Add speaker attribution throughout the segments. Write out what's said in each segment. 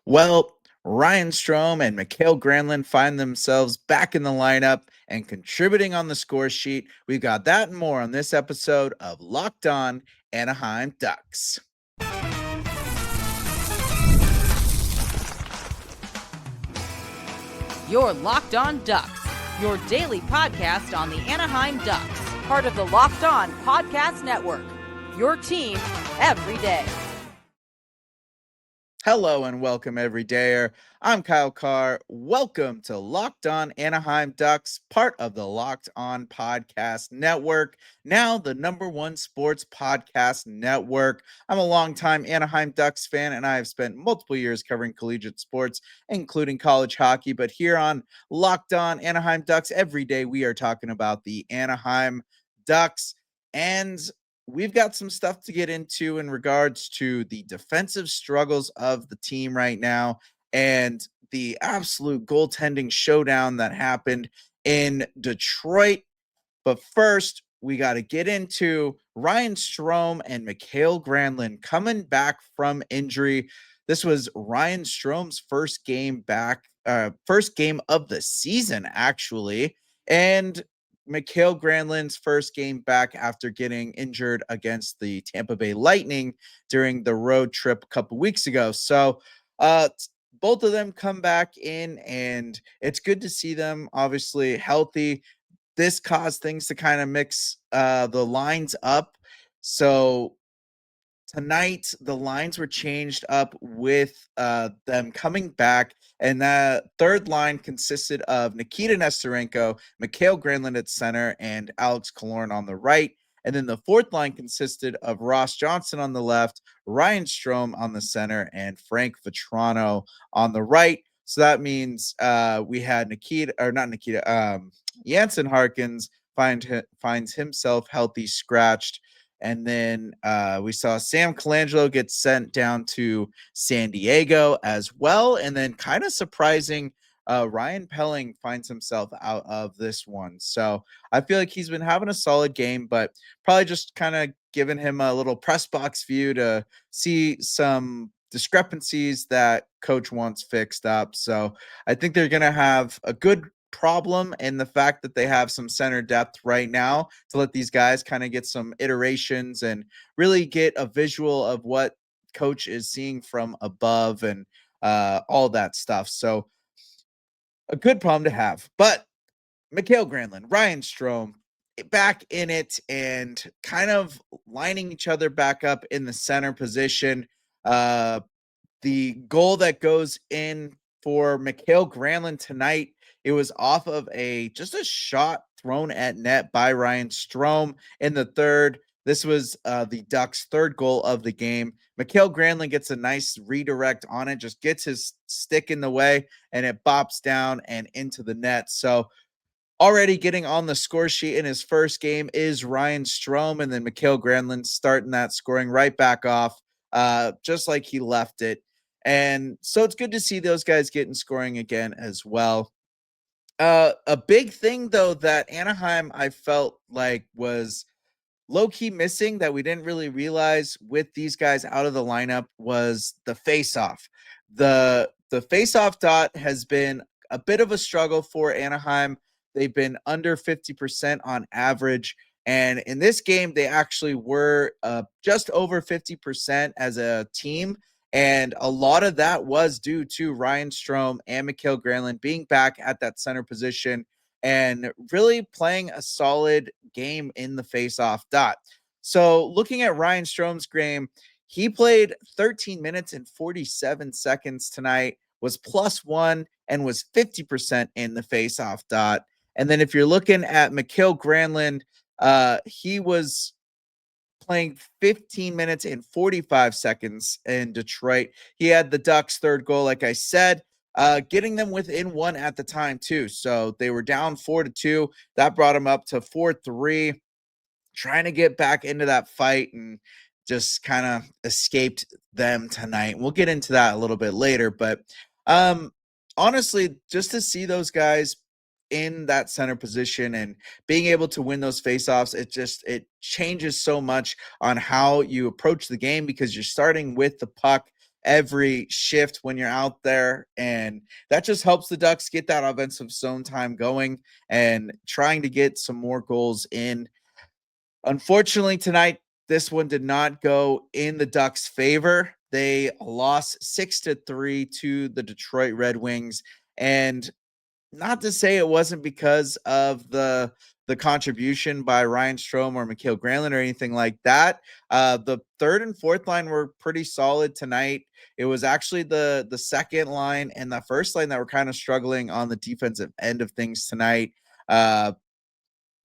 Speaker 1: Well, Ryan Strome and Mikael Granlund find themselves back in the lineup and contributing on the score sheet. We've got that and more on this episode of Locked On Anaheim Ducks.
Speaker 2: You're Locked On Ducks, your daily podcast on the Anaheim Ducks, part of the Locked On Podcast Network. Your team every day.
Speaker 1: Hello and welcome, everydayer. I'm Kyle Carr. Welcome to Locked On Anaheim Ducks, part of the Locked On Podcast Network, now the #1 sports podcast network. I'm a longtime Anaheim Ducks fan, and I have spent multiple years covering collegiate sports, including college hockey. But here on Locked On Anaheim Ducks, every day we are talking about the Anaheim Ducks. And we've got some stuff to get into in regards to the defensive struggles of the team right now and the absolute goaltending showdown that happened in Detroit. But first, we got to get into Ryan Strome and Mikael Granlund coming back from injury. This was Ryan Strome's first game back, first game of the season, actually. And Mikael Granlund's first game back after getting injured against the Tampa Bay Lightning during the road trip a couple weeks ago. So, both of them come back in, and it's good to see them obviously healthy. This caused things to kind of mix the lines up. So tonight, the lines were changed up with them coming back, and that third line consisted of Nikita Nesterenko, Mikael Granlund at center, and Alex Killorn on the right. And then the fourth line consisted of Ross Johnson on the left, Ryan Strome on the center, and Frank Vetrano on the right. So that means we had Jansen Harkins finds himself healthy, scratched. And then we saw Sam Colangelo get sent down to San Diego as well. And then kind of surprising, Ryan Pelling finds himself out of this one. So I feel like he's been having a solid game, but probably just kind of giving him a little press box view to see some discrepancies that coach wants fixed up. So I think they're going to have a good problem in the fact that they have some center depth right now to let these guys kind of get some iterations and really get a visual of what coach is seeing from above and all that stuff. So a good problem to have. But Mikael Granlund, Ryan Strome, back in it and kind of lining each other back up in the center position. The goal that goes in for Mikael Granlund tonight, it was off of just a shot thrown at net by Ryan Strome in the third. This was the Ducks' third goal of the game. Mikael Granlund gets a nice redirect on it, just gets his stick in the way, and it bops down and into the net. So already getting on the score sheet in his first game is Ryan Strome, and then Mikael Granlund starting that scoring right back off, just like he left it. And so it's good to see those guys getting scoring again as well. A big thing, though, that Anaheim I felt like was low-key missing that we didn't really realize with these guys out of the lineup was the faceoff. The faceoff dot has been a bit of a struggle for Anaheim. They've been under 50% on average. And in this game, they actually were just over 50% as a team. And a lot of that was due to Ryan Strome and Mikael Granlund being back at that center position and really playing a solid game in the faceoff dot. So looking at Ryan Strome's game, he played 13 minutes and 47 seconds tonight, was +1, and was 50% in the faceoff dot. And then if you're looking at Mikael Granlund, he was playing 15 minutes and 45 seconds in Detroit. He had the Ducks' third goal, like I said, getting them within one at the time, too. So they were down 4-2. That brought them up to 4-3, trying to get back into that fight and just kind of escaped them tonight. We'll get into that a little bit later. But honestly, just to see those guys in that center position and being able to win those faceoffs, it changes so much on how you approach the game because you're starting with the puck every shift when you're out there, and that just helps the Ducks get that offensive zone time going and trying to get some more goals in. Unfortunately, tonight, this one did not go in the Ducks' favor. They lost 6-3 to the Detroit Red Wings. And not to say it wasn't because of the contribution by Ryan Strome or Mikael Granlund or anything like that. The third and fourth line were pretty solid tonight. It was actually the second line and the first line that were kind of struggling on the defensive end of things tonight.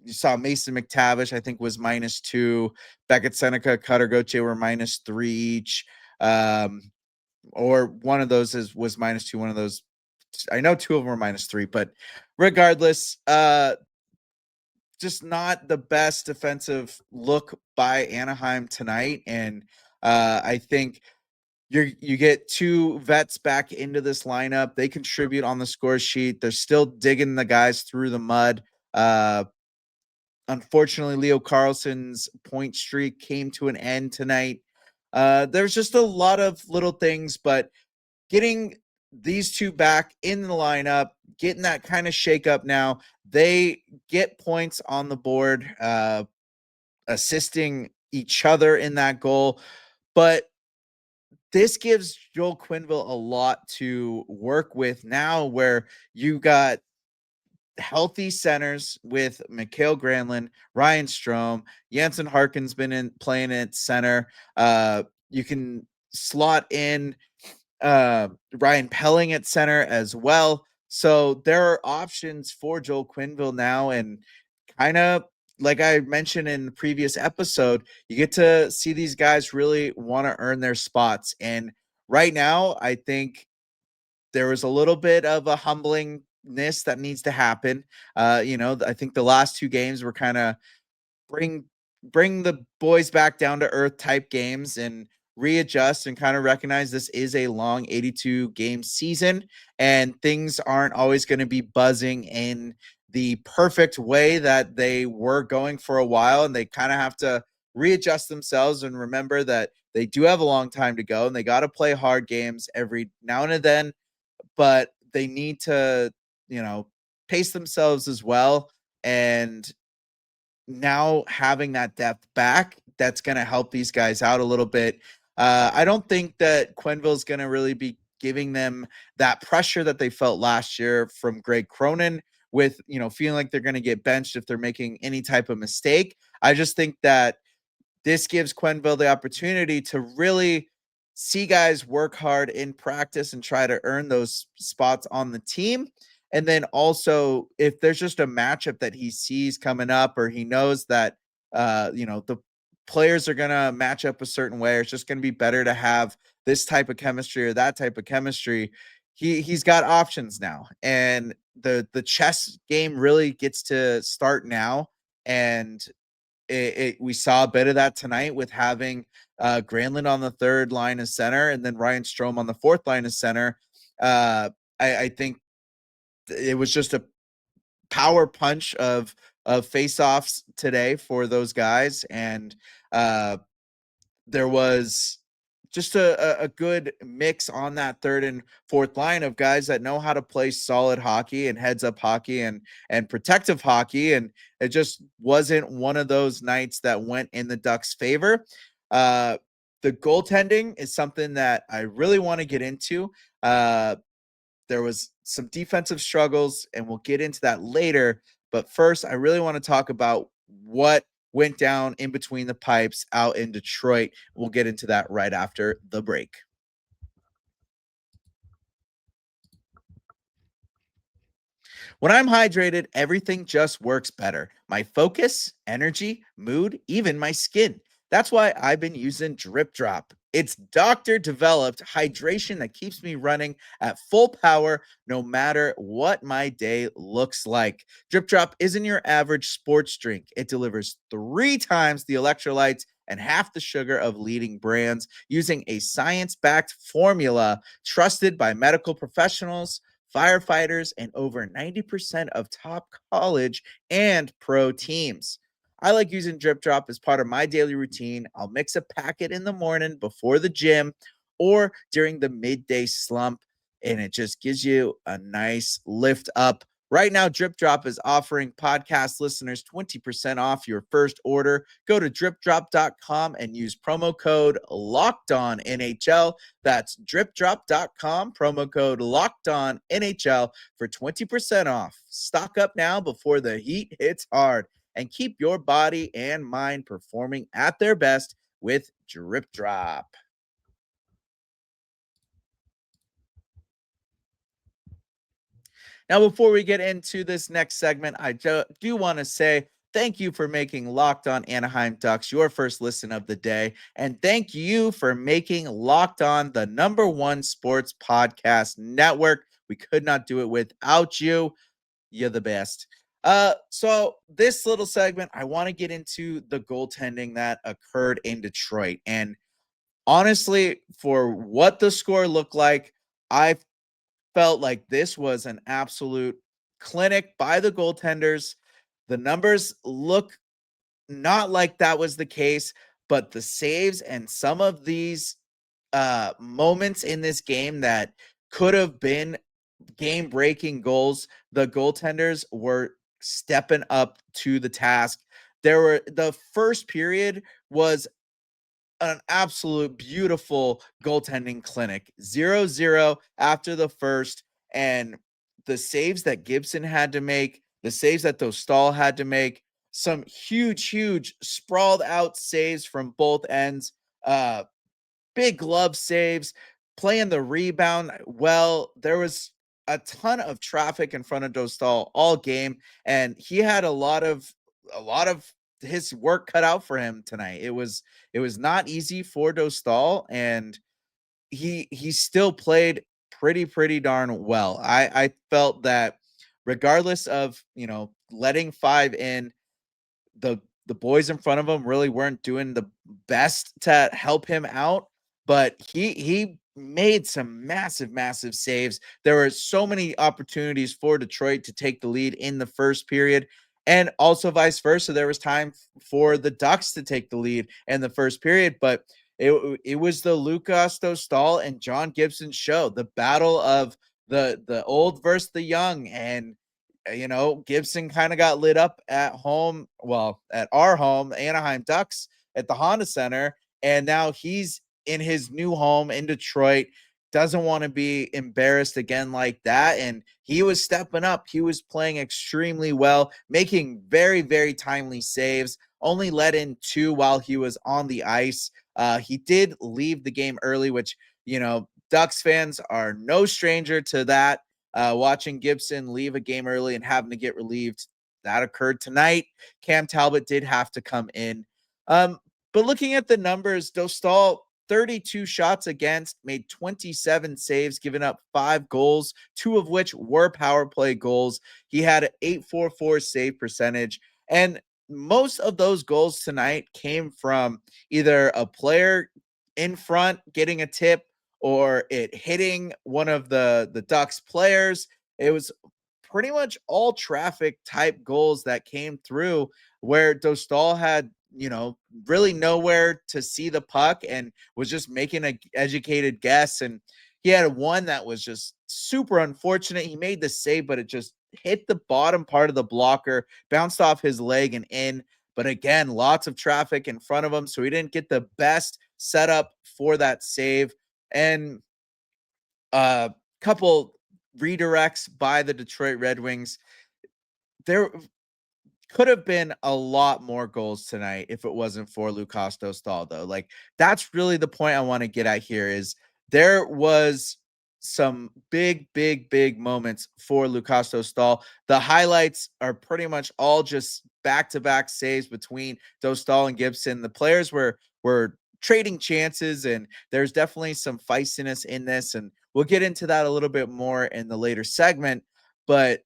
Speaker 1: You saw Mason McTavish, I think, was -2. Beckett Seneca, Cutter Gauthier were -3 each. Or one of those was -2. One of those, I know two of them were -3, but regardless, just not the best defensive look by Anaheim tonight. And I think you get two vets back into this lineup. They contribute on the score sheet. They're still digging the guys through the mud. Unfortunately, Leo Carlson's point streak came to an end tonight. There's just a lot of little things, but getting these two back in the lineup, getting that kind of shake up now, they get points on the board, assisting each other in that goal. But this gives Joel Quenneville a lot to work with now, where you got healthy centers with Mikael Granlund, Ryan Strome, Jansen Harkin's been playing at center. You can slot in Ryan Pelling at center as well. So there are options for Joel Quenneville now, and kind of like I mentioned in the previous episode, you get to see these guys really want to earn their spots. And right now, I think there was a little bit of a humblingness that needs to happen. I think the last two games were kind of bring the boys back down to earth type games and readjust and kind of recognize this is a long 82 game season and things aren't always going to be buzzing in the perfect way that they were going for a while, and they kind of have to readjust themselves and remember that they do have a long time to go and they got to play hard games every now and then, but they need to, pace themselves as well. And now having that depth back, that's going to help these guys out a little bit. I don't think that Quenneville's going to really be giving them that pressure that they felt last year from Greg Cronin with, feeling like they're going to get benched if they're making any type of mistake. I just think that this gives Quenneville the opportunity to really see guys work hard in practice and try to earn those spots on the team. And then also, if there's just a matchup that he sees coming up, or he knows that, the players are going to match up a certain way, or it's just going to be better to have this type of chemistry or that type of chemistry, he's got options now. And the chess game really gets to start now. And we saw a bit of that tonight with having Granlund on the third line as center and then Ryan Strome on the fourth line as center. I think it was just a power punch of faceoffs today for those guys, and there was just a good mix on that third and fourth line of guys that know how to play solid hockey and heads up hockey and protective hockey. And it just wasn't one of those nights that went in the Ducks' favor. The goaltending is something that I really want to get into. There was some defensive struggles, and we'll get into that later. But first, I really want to talk about what went down in between the pipes out in Detroit. We'll get into that right after the break. When I'm hydrated, everything just works better. My focus, energy, mood, even my skin. That's why I've been using Drip Drop. It's doctor developed hydration that keeps me running at full power no matter what my day looks like. Drip Drop isn't your average sports drink. It delivers 3 times the electrolytes and half the sugar of leading brands using a science-backed formula trusted by medical professionals, firefighters, and over 90% of top college and pro teams. I like using Drip Drop as part of my daily routine. I'll mix a packet in the morning before the gym or during the midday slump, and it just gives you a nice lift up. Right now, Drip Drop is offering podcast listeners 20% off your first order. Go to dripdrop.com and use promo code LOCKEDONNHL. That's dripdrop.com, promo code LOCKEDONNHL for 20% off. Stock up now before the heat hits hard, and keep your body and mind performing at their best with Drip Drop. Now, before we get into this next segment, I do want to say thank you for making Locked On Anaheim Ducks your first listen of the day. And thank you for making Locked On the #1 sports podcast network. We could not do it without you. You're the best. So this little segment, I want to get into the goaltending that occurred in Detroit. And honestly, for what the score looked like, I felt like this was an absolute clinic by the goaltenders. The numbers look not like that was the case, but the saves and some of these moments in this game that could have been game-breaking goals, the goaltenders were stepping up to the task. The first period was an absolute beautiful goaltending clinic. 0-0 after the first, and the saves that Gibson had to make, the saves that Dostál had to make, some huge sprawled out saves from both ends. Big glove saves, playing the rebound well. There was a ton of traffic in front of Dostál all game, and he had a lot of his work cut out for him tonight. It was not easy for Dostál, and he still played pretty darn well. I felt that regardless of, letting 5 in, the boys in front of him really weren't doing the best to help him out, but he made some massive saves. There were so many opportunities for Detroit to take the lead in the first period, and also vice versa. There was time for the Ducks to take the lead in the first period, but it was the Lukáš, Dostál, and John Gibson show, the battle of the old versus the young. And Gibson kind of got lit up at home. Well, at our home, Anaheim Ducks, at the Honda Center. And now he's in his new home in Detroit. Doesn't want to be embarrassed again like that. And he was stepping up. He was playing extremely well, making very timely saves. Only let in 2 while he was on the ice. He did leave the game early, which, Ducks fans are no stranger to that. Watching Gibson leave a game early and having to get relieved, that occurred tonight. Cam Talbot did have to come in. But looking at the numbers, Dostál, 32 shots against, made 27 saves, giving up 5 goals, 2 of which were power play goals. He had an .844 save percentage, and most of those goals tonight came from either a player in front getting a tip or it hitting one of the Ducks players. It was pretty much all traffic type goals that came through, where Dostál had, really nowhere to see the puck and was just making an educated guess. And he had one that was just super unfortunate. He made the save, but it just hit the bottom part of the blocker, bounced off his leg and in. But again, lots of traffic in front of him, so he didn't get the best setup for that save. And a couple redirects by the Detroit Red Wings. There could have been a lot more goals tonight if it wasn't for Lukáš Dostál, though. Like, that's really the point I want to get at here, is there was some big moments for Lukáš Dostál. The highlights are pretty much all just back-to-back saves between Dostál and Gibson. The players were trading chances, and there's definitely some feistiness in this, and we'll get into that a little bit more in the later segment. But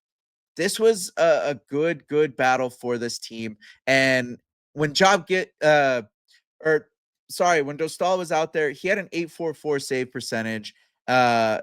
Speaker 1: this was a good battle for this team. And when when Dostál was out there, he had an .844 save percentage. And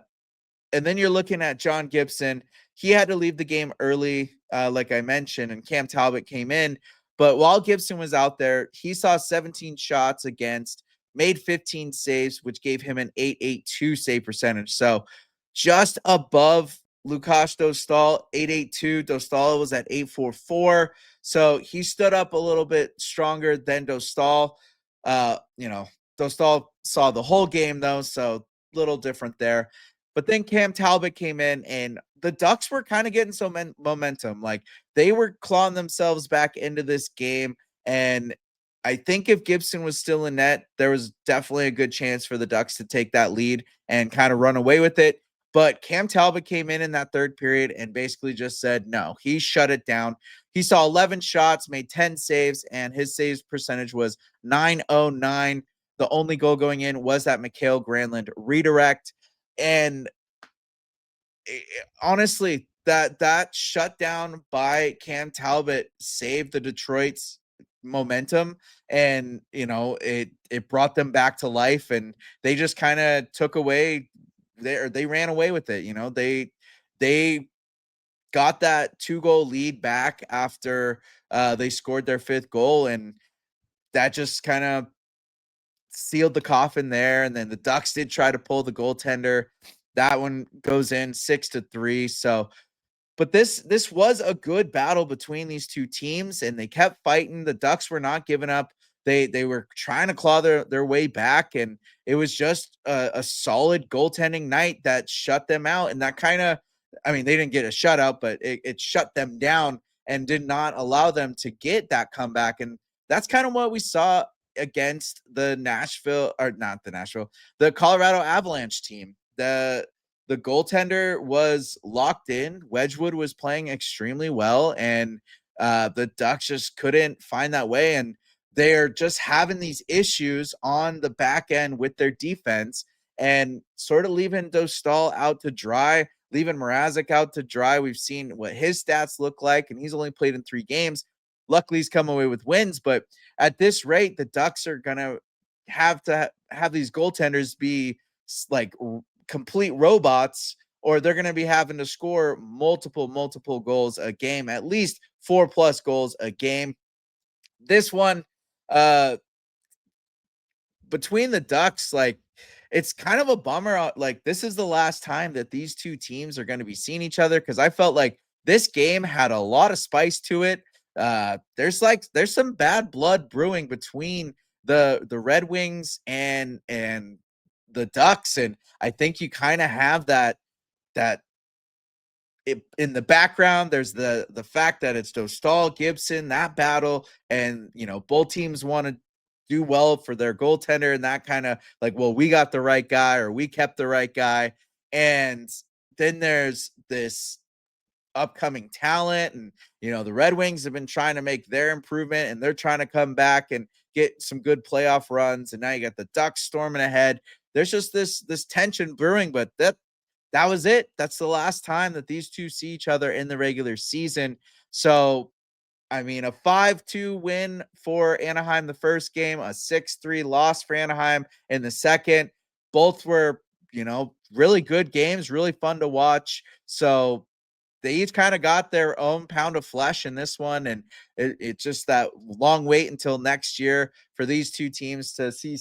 Speaker 1: then you're looking at John Gibson. He had to leave the game early, like I mentioned, and Cam Talbot came in. But while Gibson was out there, he saw 17 shots against, made 15 saves, which gave him an 882 save percentage. So just above Lukáš Dostál, 882. Dostál was at 844. So he stood up a little bit stronger than Dostál. Dostál saw the whole game though, so a little different there. But then Cam Talbot came in, and the Ducks were kind of getting some momentum. Like, they were clawing themselves back into this game. And I think if Gibson was still in net, there was definitely a good chance for the Ducks to take that lead and kind of run away with it. But Cam Talbot came in that third period and basically just said no. He shut it down. He saw 11 shots, made 10 saves, and his saves percentage was .909. The only goal going in was that Mikael Granlund redirect. And honestly, that shutdown by Cam Talbot saved the Detroit's momentum, and it brought them back to life, and they just kind of took away they ran away with it. They got that 2-goal lead back after they scored their 5th goal, and that just kind of sealed the coffin there. And then the Ducks did try to pull the goaltender. That one goes in 6-3. So, but this was a good battle between these two teams, and they kept fighting. The Ducks were not giving up. They were trying to claw their way back, and it was just a solid goaltending night that shut them out. And that kind of, they didn't get a shutout, but it shut them down and did not allow them to get that comeback. And that's kind of what we saw against the Colorado Avalanche team. The goaltender was locked in. Wedgwood was playing extremely well, and the Ducks just couldn't find that way. And they're just having these issues on the back end with their defense, and sort of leaving Dostál out to dry, leaving Mrazek out to dry. We've seen what his stats look like, and he's only played in 3 games. Luckily, he's come away with wins, but at this rate, the Ducks are going to have these goaltenders be like complete robots, or they're going to be having to score multiple goals a game, at least 4+ goals a game. This one, between the Ducks, like, it's kind of a bummer. Like, this is the last time that these two teams are going to be seeing each other, because I felt like this game had a lot of spice to it. There's some bad blood brewing between the Red Wings and the Ducks, and I think you kind of have that in the background. There's the fact that it's Dostál, Gibson, that battle, and both teams want to do well for their goaltender, and that kind of like, well, we got the right guy, or we kept the right guy. And then there's this upcoming talent, and the Red Wings have been trying to make their improvement, and they're trying to come back and get some good playoff runs, and now you got the Ducks storming ahead. There's just this tension brewing, but that was it. That's the last time that these two see each other in the regular season. So, a 5-2 win for Anaheim the first game, a 6-3 loss for Anaheim in the second. Both were, really good games, really fun to watch. So they each kind of got their own pound of flesh in this one, and it's just that long wait until next year for these two teams to see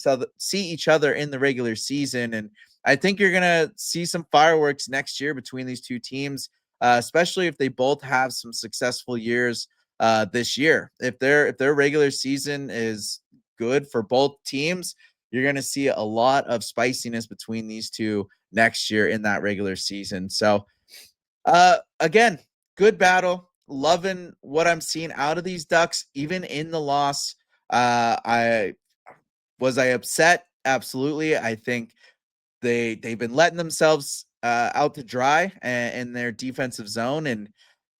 Speaker 1: each other in the regular season. And I think you're gonna see some fireworks next year between these two teams, especially if they both have some successful years this year. If their regular season is good for both teams, you're gonna see a lot of spiciness between these two next year in that regular season. So, again, good battle. Loving what I'm seeing out of these Ducks, even in the loss. I upset? Absolutely. I think they've been letting themselves out to dry in their defensive zone, and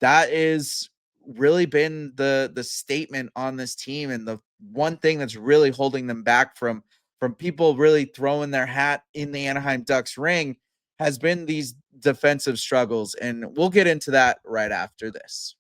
Speaker 1: that is really been the statement on this team, and the one thing that's really holding them back from people really throwing their hat in the Anaheim Ducks ring has been these defensive struggles, and we'll get into that right after this.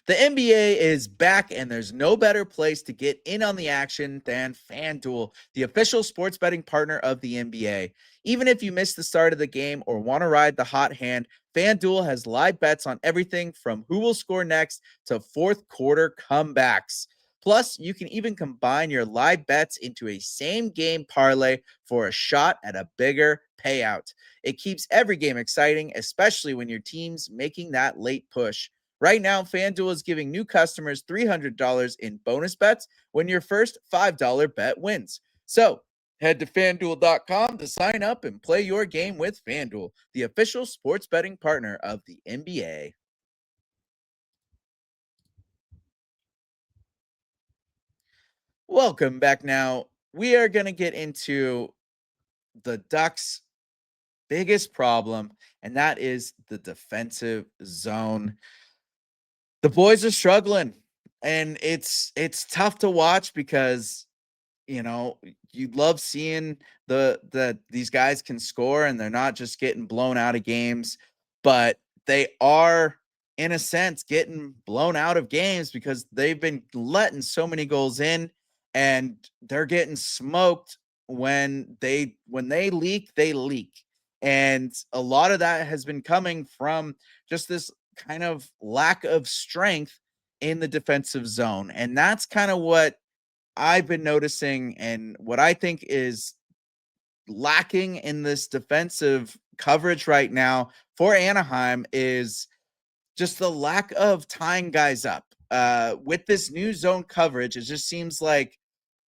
Speaker 1: The NBA is back, and there's no better place to get in on the action than FanDuel, the official sports betting partner of the NBA. Even if you missed the start of the game or want to ride the hot hand, FanDuel has live bets on everything from who will score next to fourth quarter comebacks. Plus, you can even combine your live bets into a same game parlay for a shot at a bigger payout. It keeps every game exciting, especially when your team's making that late push. Right now, FanDuel is giving new customers $300 in bonus bets when your first $5 bet wins. So, head to FanDuel.com to sign up and play your game with FanDuel, the official sports betting partner of the NBA. Welcome back. Now, we are going to get into the Ducks' biggest problem, and that is the defensive zone. The boys are struggling, and it's tough to watch because you love seeing these guys can score and they're not just getting blown out of games, but they are in a sense getting blown out of games because they've been letting so many goals in, and they're getting smoked when they leak, they leak. And a lot of that has been coming from just this kind of lack of strength in the defensive zone. And that's kind of what I've been noticing, and what I think is lacking in this defensive coverage right now for Anaheim is just the lack of tying guys up. With this new zone coverage, it just seems like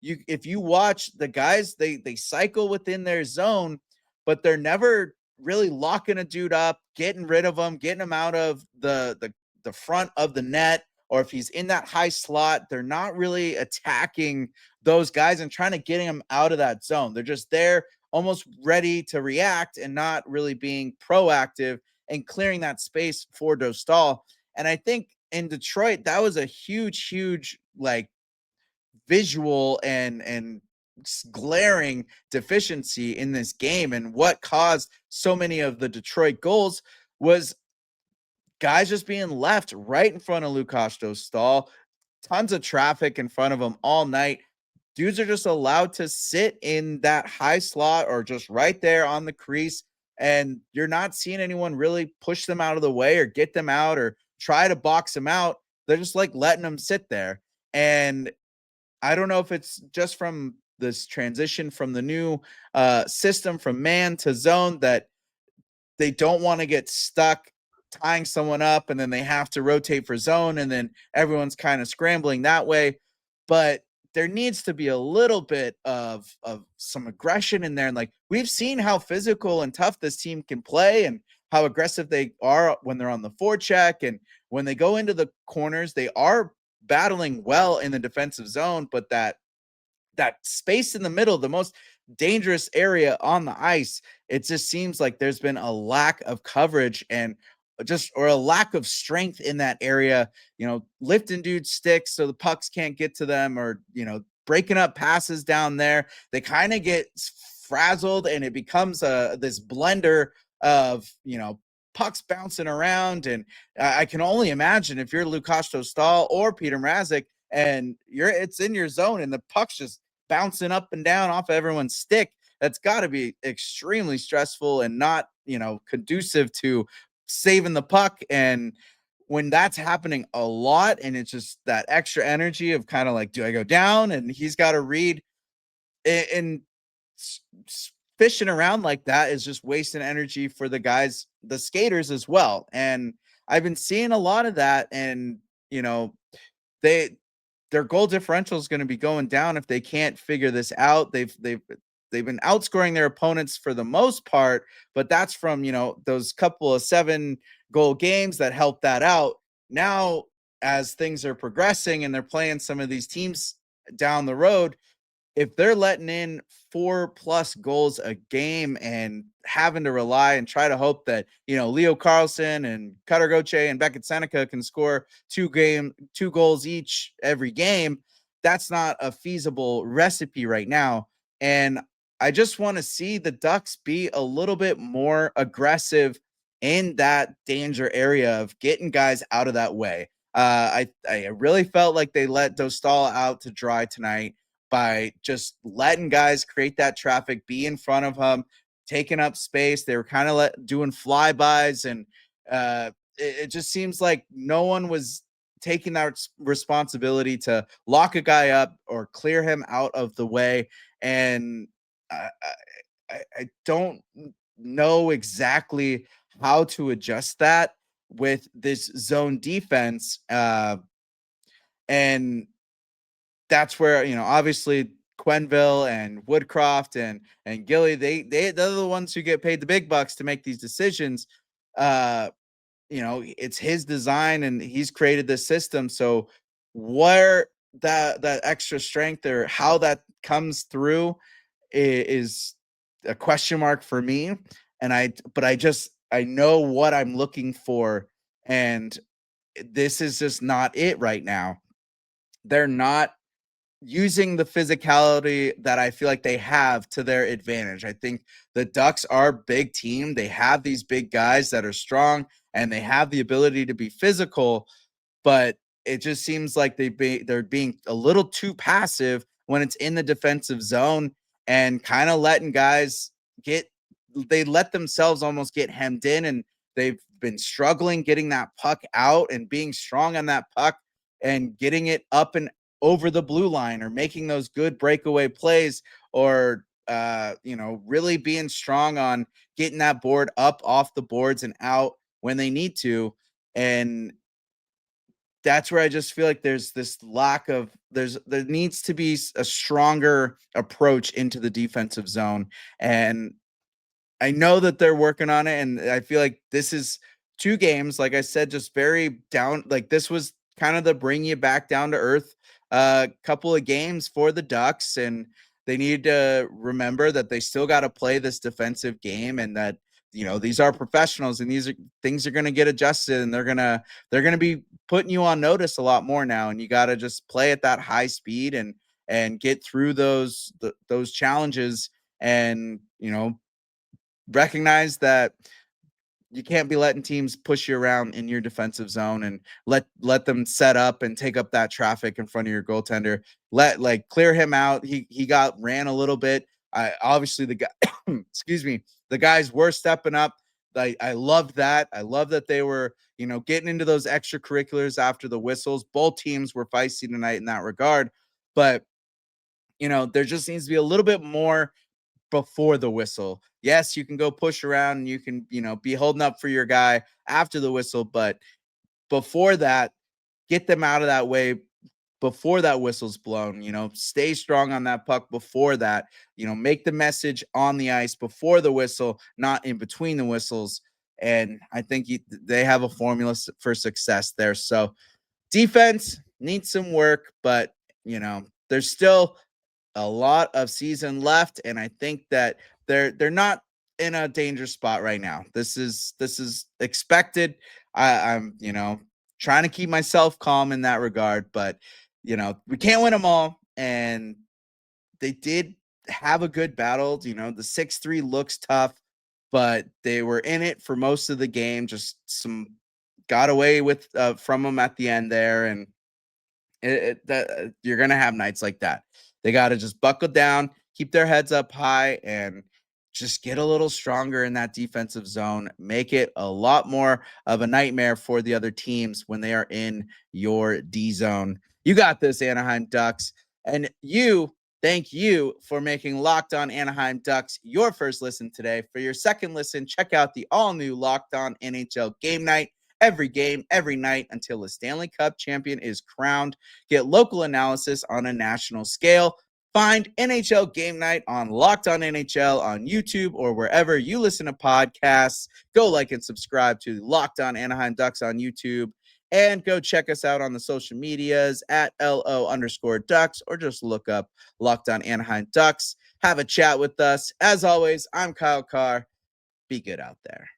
Speaker 1: if you watch the guys, they cycle within their zone, but they're never really locking a dude up, getting rid of them, getting him out of the front of the net, or if he's in that high slot, they're not really attacking those guys and trying to get him out of that zone. They're just there almost ready to react and not really being proactive and clearing that space for Dostal. And I think in Detroit, that was a huge like visual and glaring deficiency in this game. And what caused so many of the Detroit goals was guys just being left right in front of Lukáš Dostál. Tons of traffic in front of him all night. Dudes are just allowed to sit in that high slot or just right there on the crease, and you're not seeing anyone really push them out of the way or get them out or try to box them out. They're just like letting them sit there. And I don't know if it's just from this transition from the new system from man to zone that they don't want to get stuck tying someone up and then they have to rotate for zone and then everyone's kind of scrambling that way. But there needs to be a little bit of some aggression in there. And like, we've seen how physical and tough this team can play and how aggressive they are when they're on the forecheck. And when they go into the corners, they are battling well in the defensive zone, but that space in the middle, the most dangerous area on the ice, it just seems like there's been a lack of coverage and or a lack of strength in that area, lifting dudes sticks so the pucks can't get to them, or, breaking up passes down there. They kind of get frazzled and it becomes this blender of, pucks bouncing around. And I can only imagine if you're Lukáš Dostál or Peter Mrazek and it's in your zone and the puck's just bouncing up and down off of everyone's stick, that's got to be extremely stressful and not, conducive to saving the puck. And when that's happening a lot and it's just that extra energy of kind of like, do I go down? And he's got to read, and fishing around like that is just wasting energy for the guys, the skaters as well. And I've been seeing a lot of that, and their goal differential is going to be going down if they can't figure this out. They've been outscoring their opponents for the most part, but that's from, those couple of 7-goal games that helped that out. Now, as things are progressing and they're playing some of these teams down the road, if they're letting in 4+ goals a game and having to rely and try to hope that, Leo Carlson and Cutter Goche and Beckett Seneca can score 2 goals each every game, that's not a feasible recipe right now. And I just want to see the Ducks be a little bit more aggressive in that danger area of getting guys out of that way. I really felt like they let Dostal out to dry tonight by just letting guys create that traffic, be in front of him, taking up space. They were kind of doing flybys and it just seems like no one was taking that responsibility to lock a guy up or clear him out of the way. And I don't know exactly how to adjust that with this zone defense. And that's where, obviously Quenneville and Woodcroft and Gilly, they're the ones who get paid the big bucks to make these decisions. It's his design and he's created this system. So where that extra strength or how that comes through is a question mark for me. And I know what I'm looking for, and this is just not it right now. They're not using the physicality that I feel like they have to their advantage. I think the Ducks are a big team. They have these big guys that are strong and they have the ability to be physical, but it just seems like they're being a little too passive when it's in the defensive zone and kind of letting guys they let themselves almost get hemmed in, and they've been struggling getting that puck out and being strong on that puck and getting it up and over the blue line or making those good breakaway plays or really being strong on getting that board up off the boards and out when they need to. And that's where I just feel like there's this lack of there needs to be a stronger approach into the defensive zone. And I know that they're working on it, and I feel like this is 2 games, like I said, just very down. Like this was kind of the bring you back down to earth couple of games for the Ducks, and they need to remember that they still got to play this defensive game, and that these are professionals, and things are going to get adjusted, and they're going to be putting you on notice a lot more now, and you got to just play at that high speed and get through those challenges, and recognize that you can't be letting teams push you around in your defensive zone and let them set up and take up that traffic in front of your goaltender. Clear him out. He got ran a little bit. Obviously the guy excuse me, the guys were stepping up. I loved that. I love that they were, getting into those extracurriculars after the whistles. Both teams were feisty tonight in that regard. But there just needs to be a little bit more before the whistle. Yes, you can go push around and you can, be holding up for your guy after the whistle, but before that, get them out of that way before that whistle's blown. Stay strong on that puck before that. Make the message on the ice before the whistle, not in between the whistles. And I think they have a formula for success there. So defense needs some work, but there's still a lot of season left, and I think that they're not in a dangerous spot right now. This is expected. I'm trying to keep myself calm in that regard, but we can't win them all, and they did have a good battle. The 6-3 looks tough, but they were in it for most of the game. Just some got away with from them at the end there, and you're gonna have nights like that. They got to just buckle down, keep their heads up high, and just get a little stronger in that defensive zone. Make it a lot more of a nightmare for the other teams when they are in your D zone. You got this, Anaheim Ducks. And thank you for making Locked On Anaheim Ducks your first listen today. For your second listen, check out the all-new Locked On NHL Game Night. Every game, every night until a Stanley Cup champion is crowned. Get local analysis on a national scale. Find NHL Game Night on Locked On NHL on YouTube or wherever you listen to podcasts. Go like and subscribe to Locked On Anaheim Ducks on YouTube. And go check us out on the social medias at LO_Ducks, or just look up Locked On Anaheim Ducks. Have a chat with us. As always, I'm Kyle Carr. Be good out there.